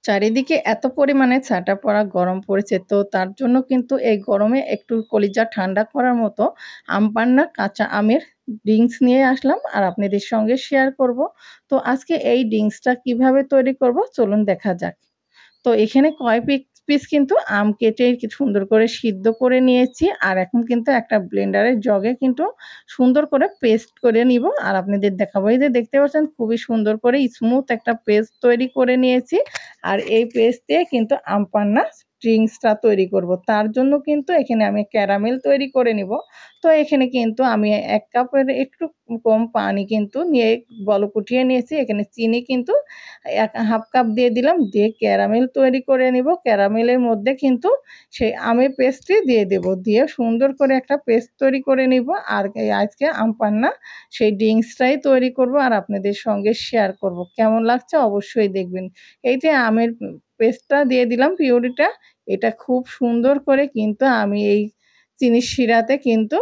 চারিদিকে এত পরিমাণে ছাটা পড়া গরম পড়েছে, তো তার জন্য কিন্তু এই গরমে একটু কলিজা ঠান্ডা করার মতো আম পান্না কাঁচা আমের ড্রিংকস নিয়ে আসলাম আর আপনাদের সঙ্গে শেয়ার করব। তো আজকে এই ড্রিংকসটা কিভাবে তৈরি করব চলুন দেখা যাক। তো এখানে কয় পিস কিন্তু আম কেটে সুন্দর করে সিদ্ধ করে নিয়েছি। আর এখন কিন্তু একটা ব্লেন্ডারের জগে কিন্তু সুন্দর করে পেস্ট করে নিব। আর আপনাদের দেখাবো। এই যে দেখতে পাচ্ছেন খুবই সুন্দর করে স্মুথ একটা পেস্ট তৈরি করে নিয়েছি। আর এই পেস্ট দিয়ে কিন্তু আম পান্না ড্রিংকসটা তৈরি করব। তার জন্য কিন্তু এখানে আমি ক্যারামেল তৈরি করে নিব। তো এখানে কিন্তু আমি ১ কাপের একটু কম পানি কিন্তু নিয়ে বলক উঠিয়ে নিয়েছি। এখানে চিনি কিন্তু ১/২ কাপ দিয়ে দিলাম। দিয়ে ক্যারামেল তৈরি করে নিব। ক্যারামেলের মধ্যে কিন্তু সেই আমের পেস্টটি দিয়ে দেব। দিয়ে সুন্দর করে একটা পেস্ট তৈরি করে নিব। আর আজকে আম পান্না সেই ড্রিংকসটাই তৈরি করব আর আপনাদের সঙ্গে শেয়ার করব। কেমন লাগছে অবশ্যই দেখবেন। এই যে আমের পেস্টটা দিয়ে দিলাম পিউরিটা। এটা খুব সুন্দর করে কিন্তু আমি এই চিনির শিরাতে কিন্তু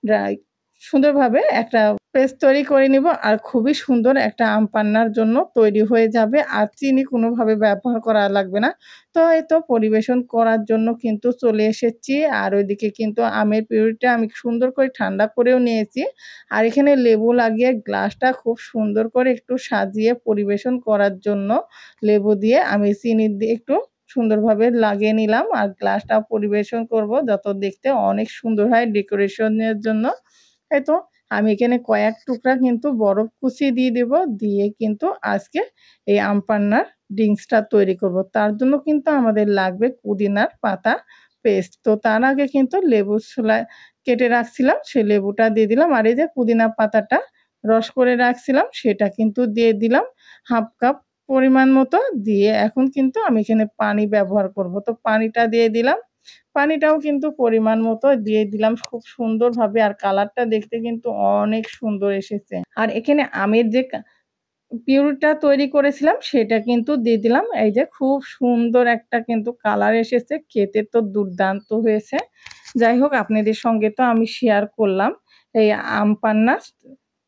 ড্রাই সুন্দরভাবে একটা পেস্ট তৈরি করে নিব। আর খুবই সুন্দর একটা আম পান্নার জন্য তৈরি হয়ে যাবে। আর চিনি কোনোভাবে ব্যবহার করা লাগবে না। তো এই তো পরিবেশন করার জন্য কিন্তু চলে এসেছি। আর ওইদিকে কিন্তু আমের পিউরিটা আমি সুন্দর করে ঠান্ডা করেও নিয়েছি। আর এখানে লেবু লাগিয়ে গ্লাসটা খুব সুন্দর করে একটু সাজিয়ে পরিবেশন করার জন্য লেবু দিয়ে আমি চিনি দিয়ে একটু সুন্দরভাবে লাগিয়ে নিলাম। আর গ্লাসটা পরিবেশন করব যত দেখতে অনেক সুন্দর হয় ডেকোরেশনের জন্য। এই তো আমি এখানে কয়েক টুকরা কিন্তু বরফ কুচি দিয়ে দেব। দিয়ে কিন্তু আজকে এই আম পান্নার ড্রিংকসটা তৈরি করব। তার জন্য কিন্তু আমাদের লাগবে পুদিনার পাতা পেস্ট। তো তার আগে কিন্তু লেবু কেটে রাখছিলাম, সেই লেবুটা দিয়ে দিলাম। আর এই যে পুদিনা পাতাটা রস করে রাখছিলাম সেটা কিন্তু দিয়ে দিলাম 1/2 কাপ পরিমাণ মতো। দিয়ে এখন কিন্তু আমি এখানে পানি ব্যবহার করব। তো পানিটা দিয়ে দিলাম। পানিটাও কিন্তু পরিমাণ মতো দিয়ে দিলাম খুব সুন্দরভাবে। আর কালারটা দেখতে কিন্তু অনেক সুন্দর এসেছে। আর এখানে আমের যে পিউরিটা তৈরি করেছিলাম সেটা কিন্তু দিয়ে দিলাম। এই যে খুব সুন্দর একটা কিন্তু কালার এসেছে। খেতে তো দুর্দান্ত হয়েছে। যাই হোক আপনাদের সঙ্গে তো আমি শেয়ার করলাম এই আম পান্না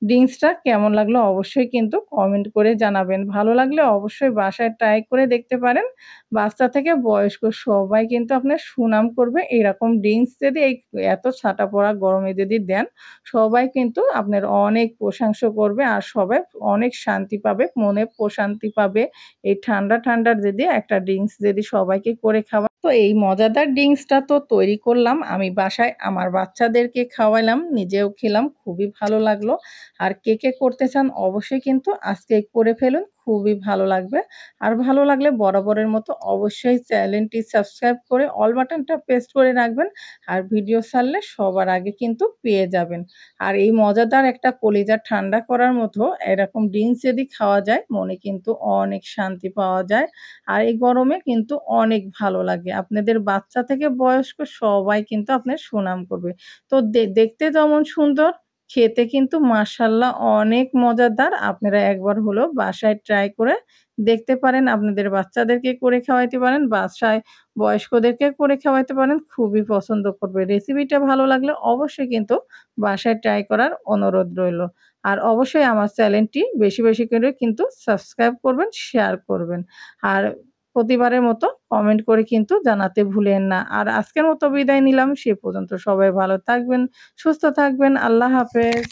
ড্রিংকসটা কেমন লাগলো অবশ্যই কিন্তু কমেন্ট করে জানাবেন। ভালো লাগলে অবশ্যই বাসায় ট্রাই করে দেখতে পারেন। বাচ্চা থেকে বয়স্ক সবাই কিন্তু আপনার সুনাম করবে। এরকম ড্রিংকস যদি এই এত ছাটা পড়া গরমে যদি দেন, সবাই কিন্তু আপনার অনেক প্রশংসা করবে। আর সবাই অনেক শান্তি পাবে, মনে প্রশান্তি পাবে। এই ঠান্ডা, ঠান্ডার যদি একটা ড্রিংকস যদি সবাইকে করে খাওয়ান। তো এই মজাদার ড্রিংকসটা তো তৈরি করলাম। আমি বাসায় আমার বাচ্চাদেরকে খাওয়াইলাম, নিজেও খেলাম। খুবই ভালো লাগলো। আর কে, কে করতে চান অবশ্যই কিন্তু আজকেই করে ফেলুন। খুবই ভালো লাগবে। আর ভালো লাগলে বরাবরের মতো অবশ্যই চ্যানেলটি সাবস্ক্রাইব করে অল বাটনটা প্রেস করে রাখবেন। আর ভিডিও ছাড়লে সবার আগে কিন্তু পেয়ে যাবেন। আর এই মজাদার একটা কলিজা ঠান্ডা করার মতো এরকম ড্রিংকস যদি খাওয়া যায় মনে কিন্তু অনেক শান্তি পাওয়া যায়। আর এই গরমে কিন্তু অনেক ভালো লাগে। আপনাদের বাচ্চা থেকে বয়স্ক সবাই কিন্তু আপনার সুনাম করবে। তো দেখতে যেমন সুন্দর, খেতে কিন্তু মাশাআল্লাহ অনেক মজাদার। আপনারা একবার হলেও বাসায় ট্রাই করে দেখতে পারেন। আপনাদের বাচ্চাদেরকে করে খাওয়াইতে পারেন, বাসায় বয়স্কদেরকে করে খাওয়াইতে পারেন। খুবই পছন্দ করবে। রেসিপিটা ভালো লাগলে অবশ্যই কিন্তু বাসায় ট্রাই করার অনুরোধ রইল। আর অবশ্যই আমার চ্যানেলটি বেশি, বেশি করে কিন্তু সাবস্ক্রাইব করবেন, শেয়ার করবেন। আর প্রতিবারের মতো কমেন্ট করে কিন্তু জানাতে ভুলেন না। আর আজকের মতো বিদায় নিলাম। সে পর্যন্ত সবাই ভালো থাকবেন, সুস্থ থাকবেন। আল্লাহ হাফেজ।